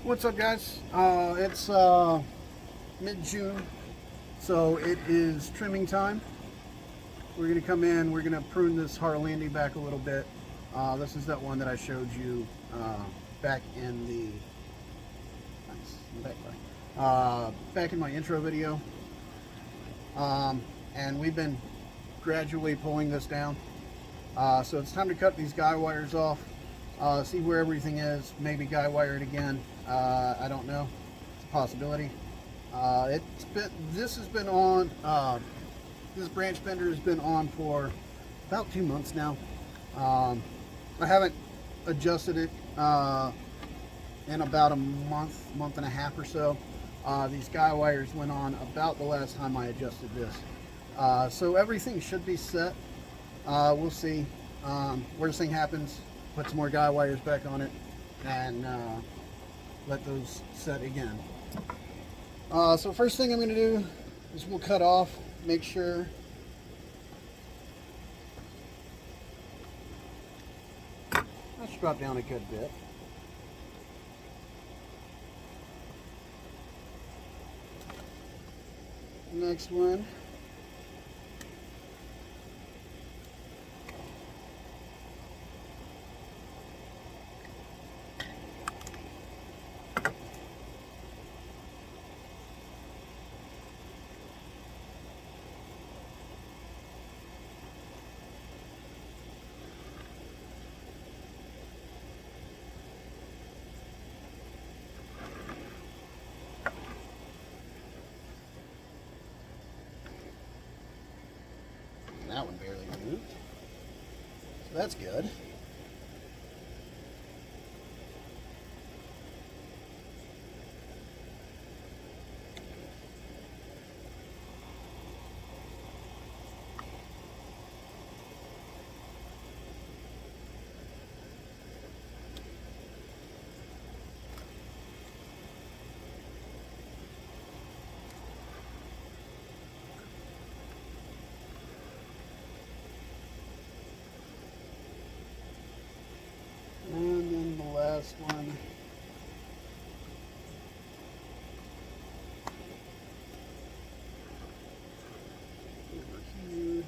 What's up, guys? It's mid-June, so it is trimming time. We're going to come in, we're going to prune this Harlandi back a little bit. This is that one that I showed you back in the back in my intro video. And we've been gradually pulling this down. So it's time to cut these guy wires off, see where everything is, maybe guy wire it again. I don't know. It's a possibility. This has been on, this branch bender has been on for about 2 months now. I haven't adjusted it in about a month and a half or so. These guy wires went on about the last time I adjusted this. So everything should be set. We'll see. Worst thing happens, put some more guy wires back on it and let those set again. So first thing I'm going to do is we'll cut off, make sure let's drop down a good bit. Next one. That one barely moved, so that's good. And then the last one. Over here.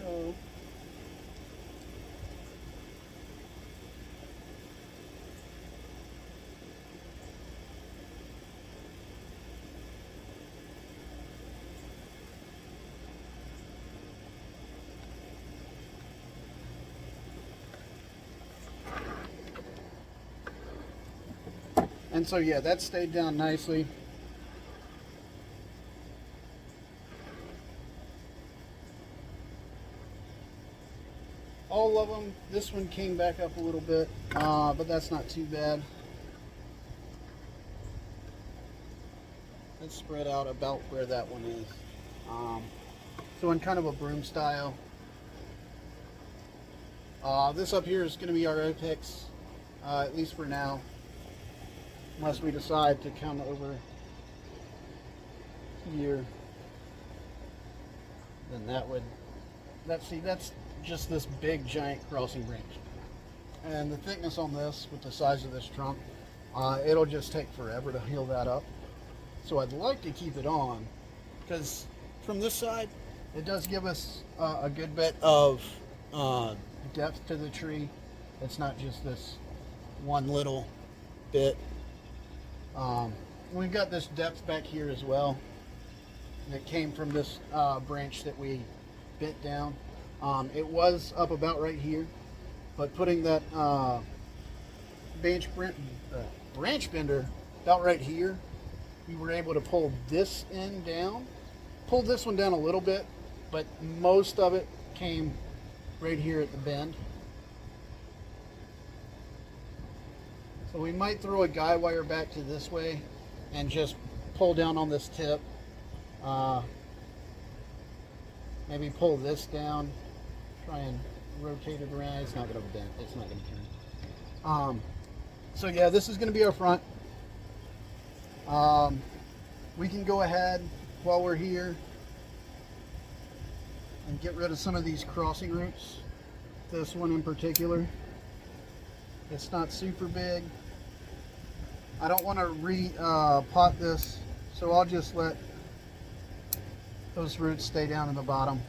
Go. And so yeah, that stayed down nicely. All of them. This one came back up a little bit, but that's not too bad. Let's spread out about where that one is. So in kind of a broom style. This up here is going to be our apex, at least for now, unless we decide to come over here. Then that would, that's just this big giant crossing branch. And the thickness on this, with the size of this trunk, it'll just take forever to heal that up. So I'd like to keep it on, because from this side, it does give us a good bit of depth to the tree. It's not just this one little bit. We've got this depth back here as well that came from this branch that we bent down. It was up about right here, but putting that branch bender about right here, we were able to pull this end down, pull this one down a little bit, but most of it came right here at the bend. So we might throw a guy wire back to this way and just pull down on this tip Uh, maybe pull this down, try and rotate it around. It's not going to bend. It's not going to turn. So yeah, this is going to be our front. We can go ahead while we're here and get rid of some of these crossing roots. This one in particular, it's not super big. I don't want to pot this, so I'll just let those roots stay down in the bottom.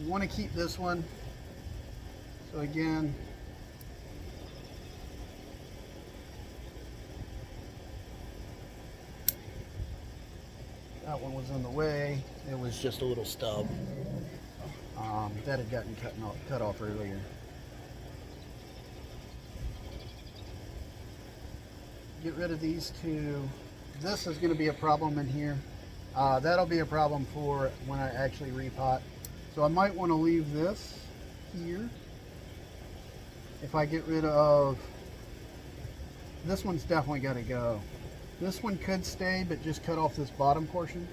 You want to keep this one, so again, that one was in the way. It was just a little stub that had gotten cut off earlier. Get rid of these two. This is going to be a problem in here. That'll be a problem for when I actually repot. So I might want to leave this here. If I get rid of this, one's definitely got to go. This one could stay, but just cut off this bottom portion.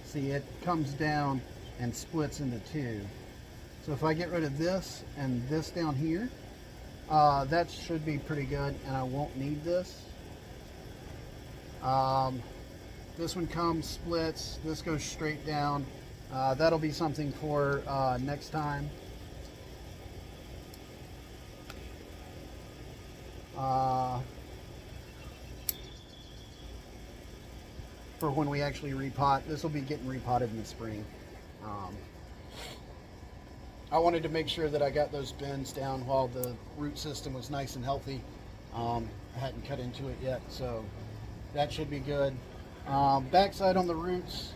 See, it comes down and splits into two. So if I get rid of this and this down here, that should be pretty good, and I won't need this. This one comes, splits, this goes straight down. That'll be something for next time. For when we actually repot. This will be getting repotted in the spring. I wanted to make sure that I got those bends down while the root system was nice and healthy. I hadn't cut into it yet, so that should be good. Backside on the roots,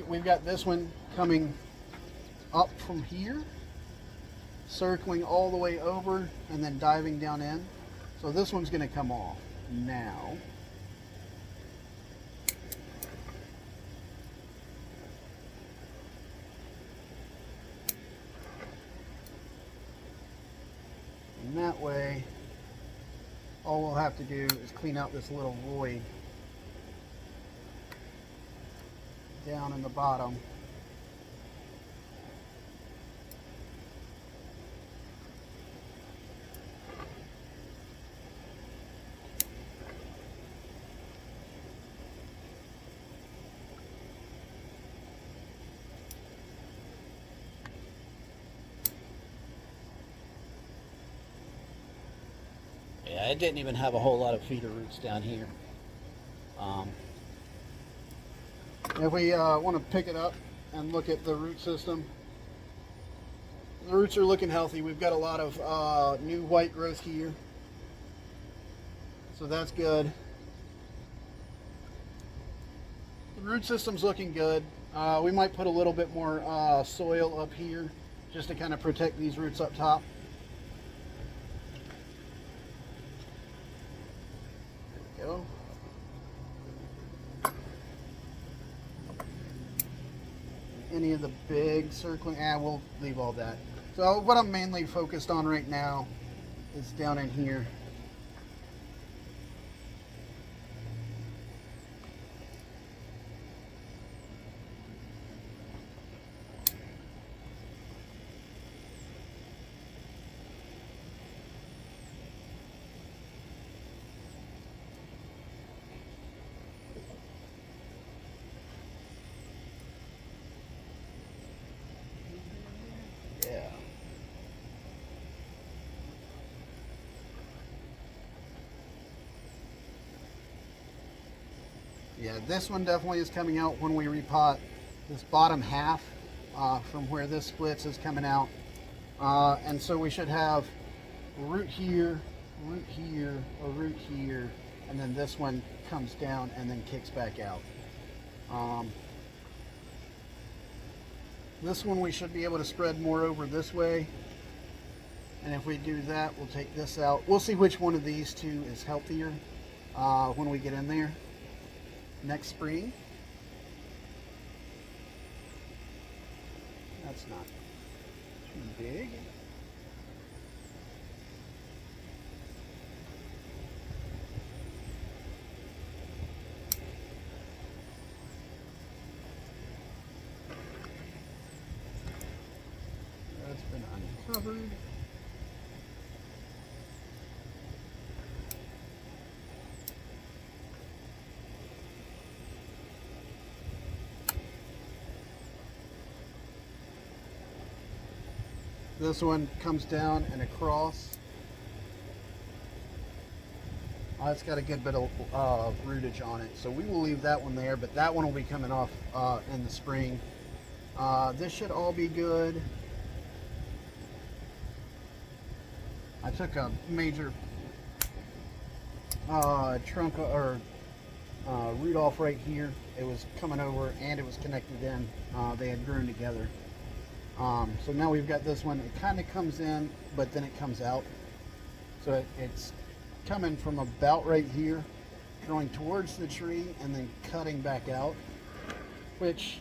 we've got this one coming up from here, circling all the way over, and then diving down in. So this one's going to come off now. And that way, all we'll have to do is clean out this little void down in the bottom. Yeah, it didn't even have a whole lot of feeder roots down here. If we want to pick it up and look at the root system, the roots are looking healthy. We've got a lot of new white growth here, so that's good. The root system's looking good. We might put a little bit more soil up here just to kind of protect these roots up top. There we go. Any of the big circling, we'll leave all that. So what I'm mainly focused on right now is down in here. Yeah, this one definitely is coming out when we repot. This bottom half from where this splits is coming out. And so we should have a root here, a root here, and then this one comes down and then kicks back out. This one we should be able to spread more over this way. And if we do that, we'll take this out. We'll see which one of these two is healthier when we get in there next spring. That's not too big. brood. This one comes down and across. It's got a good bit of rootage on it, so we will leave that one there, but that one will be coming off in the spring. This should all be good. I took a major trunk or root off right here. It was coming over and it was connected in. They had grown together. So now we've got this one. It kind of comes in, but then it comes out. So it's coming from about right here, growing towards the tree, and then cutting back out. Which,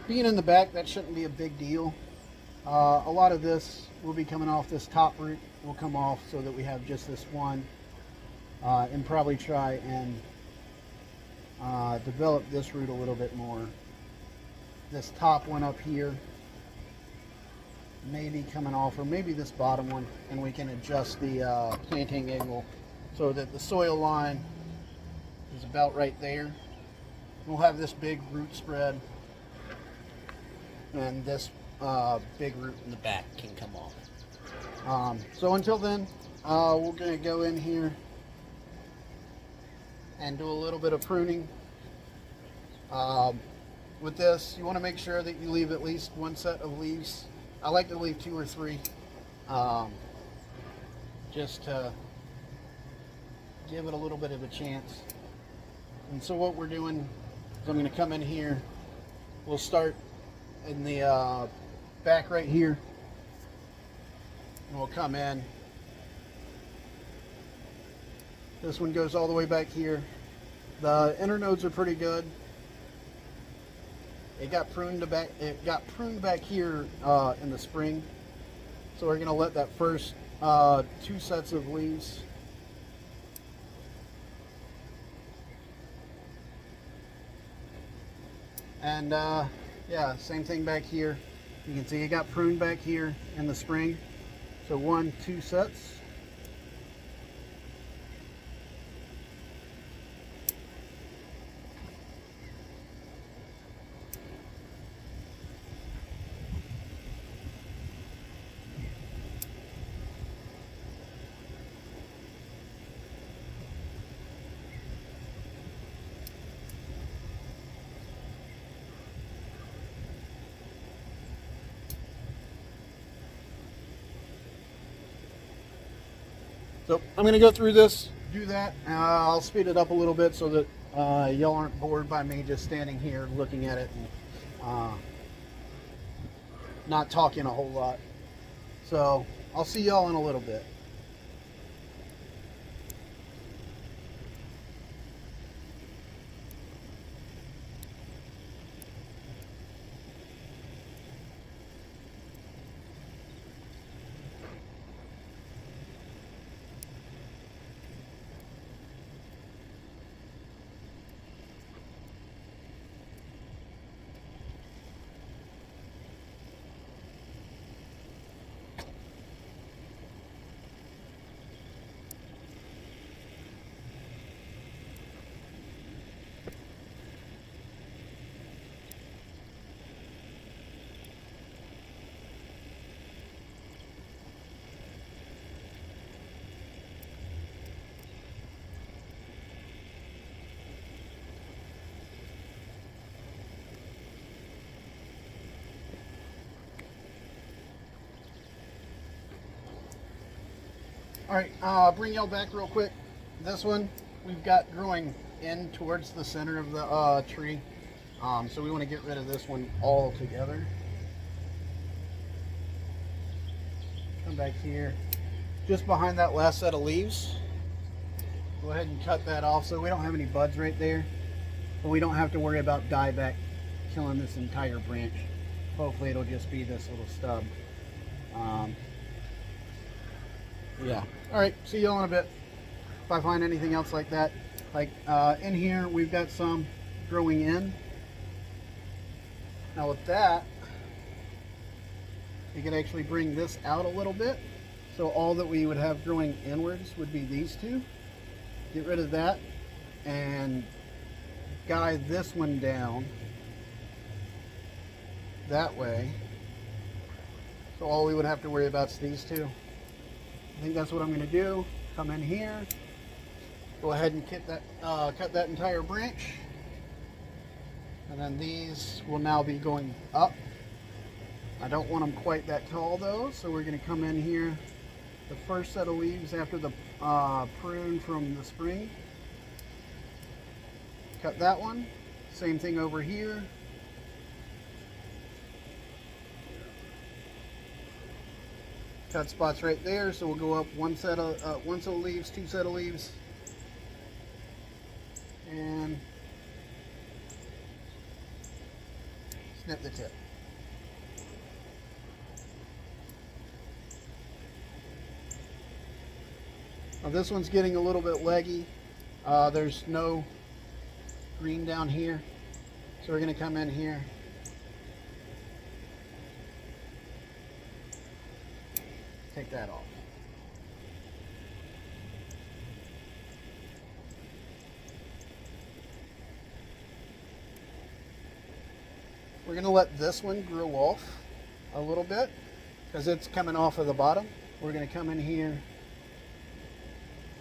being in the back, that shouldn't be a big deal. A lot of this will be coming off. This top root will come off so that we have just this one, and probably try and develop this root a little bit more. This top one up here maybe coming off, or maybe this bottom one, and we can adjust the planting angle so that the soil line is about right there. We'll have this big root spread, and this big root in the back can come off. So until then, we're going to go in here and do a little bit of pruning. With this, you want to make sure that you leave at least one set of leaves. I like to leave 2 or 3, just to give it a little bit of a chance. And so what we're doing is I'm going to come in here. We'll start in the back right here, and we'll come in. This one goes all the way back here. The inner nodes are pretty good. It got pruned back here in the spring, so we're going to let that first 2 sets of leaves and yeah, same thing back here. You can see it got pruned back here in the spring, so 1, 2 sets. So I'm going to go through this, do that. I'll speed it up a little bit so that y'all aren't bored by me just standing here looking at it and not talking a whole lot. So I'll see y'all in a little bit. Alright, bring y'all back real quick. This one we've got growing in towards the center of the tree. So we want to get rid of this one all together. Come back here. Just behind that last set of leaves. Go ahead and cut that off so we don't have any buds right there. But we don't have to worry about dieback killing this entire branch. Hopefully it'll just be this little stub. Yeah. Alright, see y'all in a bit. If I find anything else like that. Like in here we've got some growing in. Now with that, we could actually bring this out a little bit. So all that we would have growing inwards would be these two. Get rid of that and guide this one down that way. So all we would have to worry about is these two. I think that's what I'm going to do. Come in here, go ahead and cut that entire branch, and then these will now be going up. I don't want them quite that tall though, so we're going to come in here. The first set of leaves after the prune from the spring. Cut that one. Same thing over here. Cut spots right there, so we'll go up one set of leaves, two set of leaves, and snip the tip. Now this one's getting a little bit leggy. There's no green down here, so we're going to come in here. Take that off. We're going to let this one grow off a little bit because it's coming off of the bottom. We're going to come in here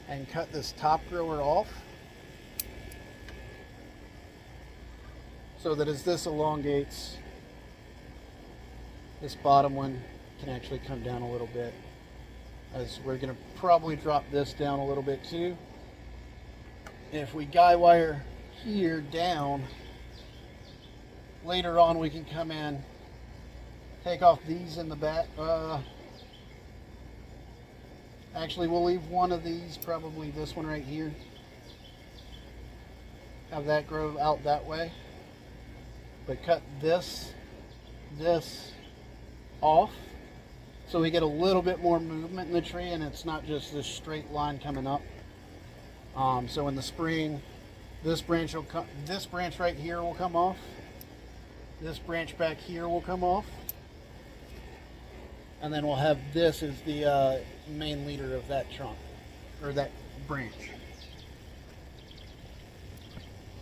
and cut this top grower off so that as this elongates, this bottom one can actually come down a little bit, as we're going to probably drop this down a little bit too. If we guy wire here down, later on we can come in, take off these in the back. Actually, we'll leave one of these, probably this one right here. Have that grow out that way. But cut this off so we get a little bit more movement in the tree and it's not just this straight line coming up. So in the spring, this branch right here will come off. This branch back here will come off. And then we'll have this as the main leader of that trunk, or that branch.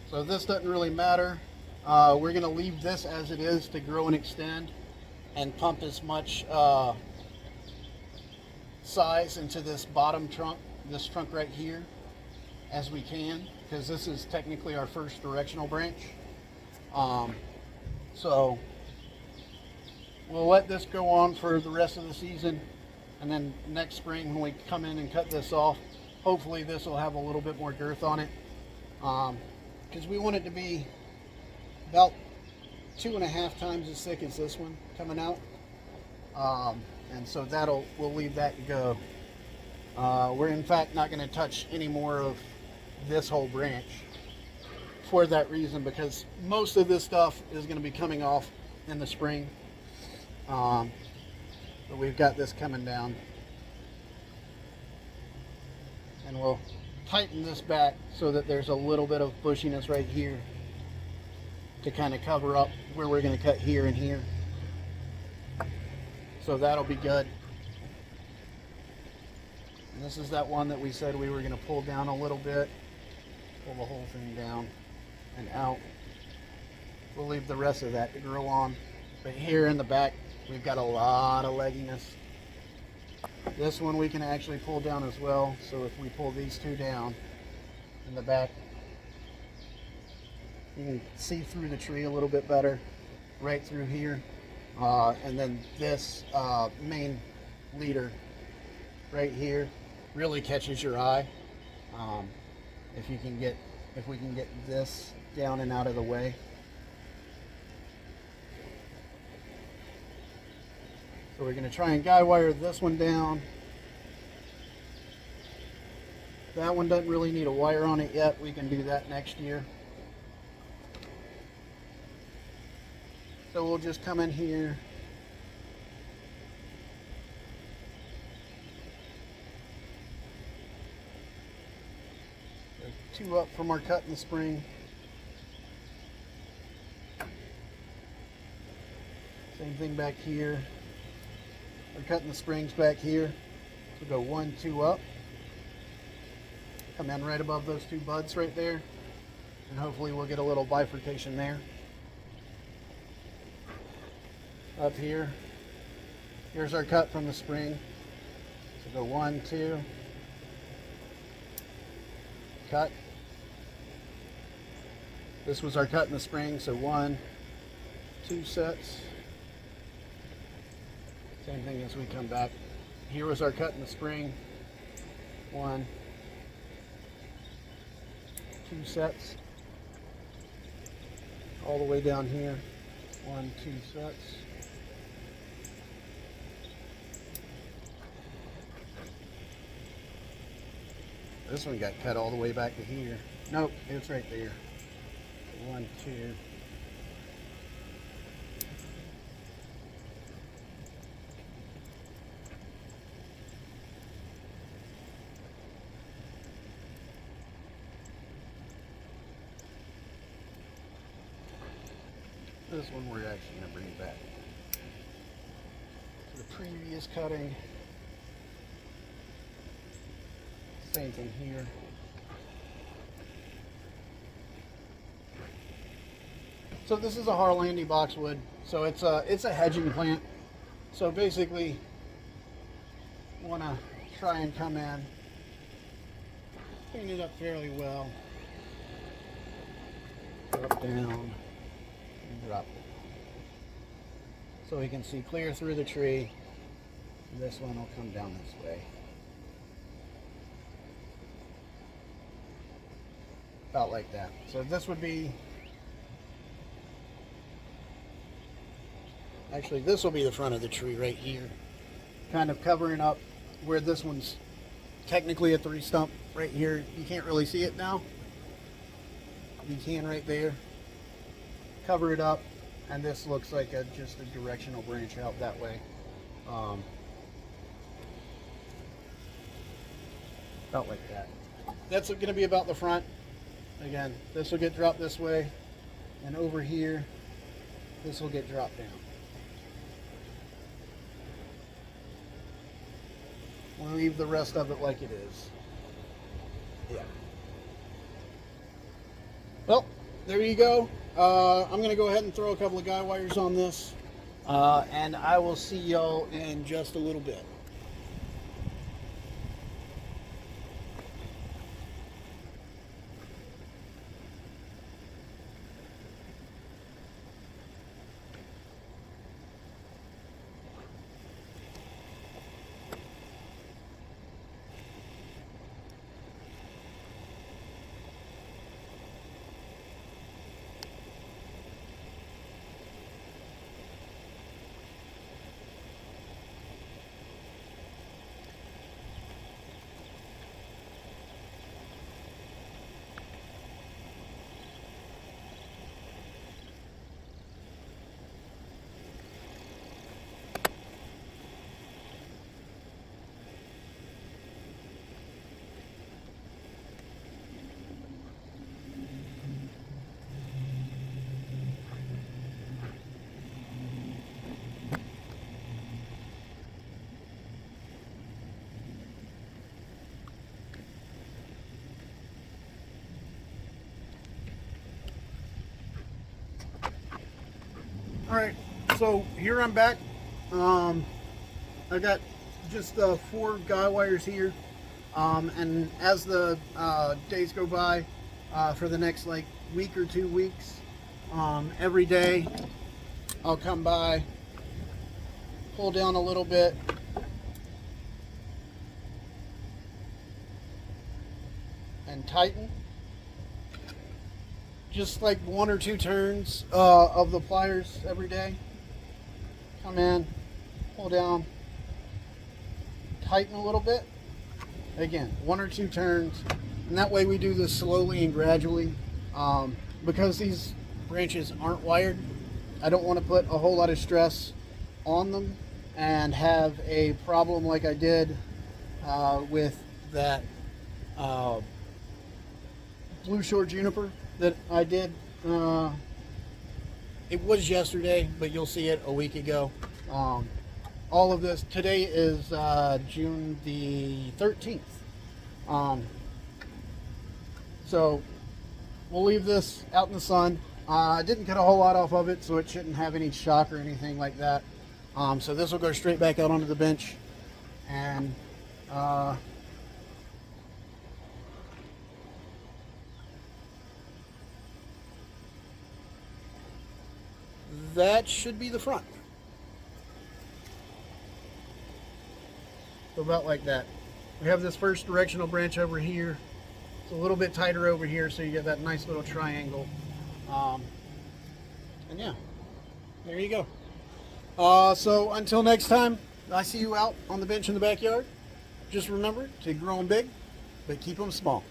So this doesn't really matter. We're going to leave this as it is to grow and extend and pump as much size into this bottom trunk, this trunk right here, as we can, because this is technically our first directional branch. So we'll let this go on for the rest of the season, and then next spring when we come in and cut this off, hopefully this will have a little bit more girth on it, because we want it to be about 2.5 times as thick as this one coming out, and so we'll leave that to go. We're in fact not going to touch any more of this whole branch for that reason, because most of this stuff is going to be coming off in the spring. But we've got this coming down, and we'll tighten this back so that there's a little bit of bushiness right here to kind of cover up where we're going to cut here and here. So that'll be good. And this is that one that we said we were going to pull down a little bit, pull the whole thing down and out. We'll leave the rest of that to grow on. But here in the back, we've got a lot of legginess. This one we can actually pull down as well. So if we pull these two down in the back, you can see through the tree a little bit better, right through here. And then this main leader right here really catches your eye. If we can get this down and out of the way. So we're going to try and guy wire this one down. That one doesn't really need a wire on it yet. We can do that next year. So we'll just come in here. There's two up from our cut in the spring. Same thing back here. We're cutting the springs back here. So go 1, 2 up. Come in right above those 2 buds right there. And hopefully we'll get a little bifurcation there. Up here. Here's our cut from the spring. So go 1, 2. Cut. This was our cut in the spring, so 1, 2 sets. Same thing as we come back. Here was our cut in the spring. 1, 2 sets. All the way down here. 1, 2 sets. This one got cut all the way back to here. Nope, it's right there. 1, 2. This one we're actually going to bring back to the previous cutting. Same thing here. So this is a Harlandi Boxwood. So it's a hedging plant. So basically, want to try and come in, clean it up fairly well. Up, down, and drop it. So we can see clear through the tree. This one will come down this way. About like that. So this would be, actually this will be the front of the tree right here. Kind of covering up where this one's technically a 3 stump right here. You can't really see it now. You can right there. Cover it up, and this looks like just a directional branch out that way. About like that. That's going to be about the front. Again, this will get dropped this way, and over here, this will get dropped down. We'll leave the rest of it like it is. Yeah. Well, there you go. I'm going to go ahead and throw a couple of guy wires on this, and I will see y'all in just a little bit. Alright, so here I'm back. I got just 4 guy wires here, and as the days go by, for the next like week or 2 weeks, every day I'll come by, pull down a little bit, and tighten. Just like 1 or 2 turns of the pliers every day. Come in, pull down, tighten a little bit. Again, 1 or 2 turns, and that way we do this slowly and gradually. Because these branches aren't wired, I don't want to put a whole lot of stress on them and have a problem like I did with that blue short juniper that I did. It was yesterday, but you'll see it a week ago. all of this. Today is June the 13th. So we'll leave this out in the sun. I didn't cut a whole lot off of it, so it shouldn't have any shock or anything like that. So this will go straight back out onto the bench, and that should be the front. So about like that. We have this first directional branch over here. It's a little bit tighter over here, so you get that nice little triangle. And yeah, there you go. So until next time, I see you out on the bench in the backyard. Just remember to grow them big, but keep them small.